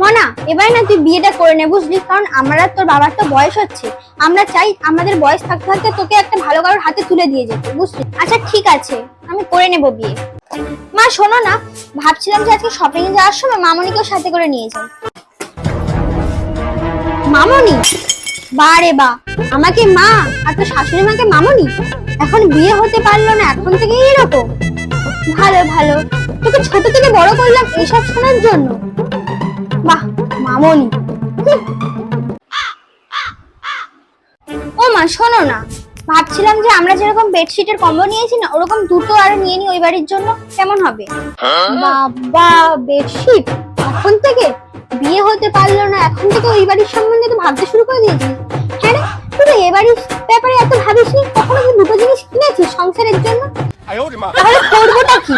মনা, এবার না তুই বিয়েটা করে নে বুঝলি, কারণ আমরা তোর বাবার তো বয়স হচ্ছে, আমরা চাই আমাদের বয়স থাকতে থাকতে তোকে একটা ভালো কারোর হাতে তুলে দিয়ে যেতে, বুঝলি? আচ্ছা ঠিক আছে, আমি করে নেব বিয়ে। মা শোনো না, ভাবছিলাম যে আজকে শপিং এ যাওয়ার সময় মামনিকেও সাথে করে নিয়ে যাই। মামনি? বারে বা, আমাকে মা আর তোর শাশুড়ি মাকে মামনি? এখন বিয়ে হতে পারলো না, এখন থেকে এরকম? ভালো ভালো, তোকে ছোট থেকে বড় করলাম এইসব শোনার জন্য। বাহ, মামনি। ও মা শোনো না, ভাবছিলাম যে আমরা যেরকম বেডশিটের কম্বো নিয়েছি না, ওরকম দুটো আরো নিয়ে নি ওই বাড়ির জন্য, কেমন হবে? বাবা, বেডশিট? এখন থেকে? বিয়ে হতে পারলো না, এখন থেকে ওই বাড়ির সম্বন্ধে তো ভাবতে শুরু করে দিয়েছিস? হ্যাঁ রে, তুই তো এ বাড়ির ব্যাপারে এত ভাবিসনি, কখনো কি দুটো জিনিস কিনেছিস সংসারের জন্য? তাহলে করবোটা কি?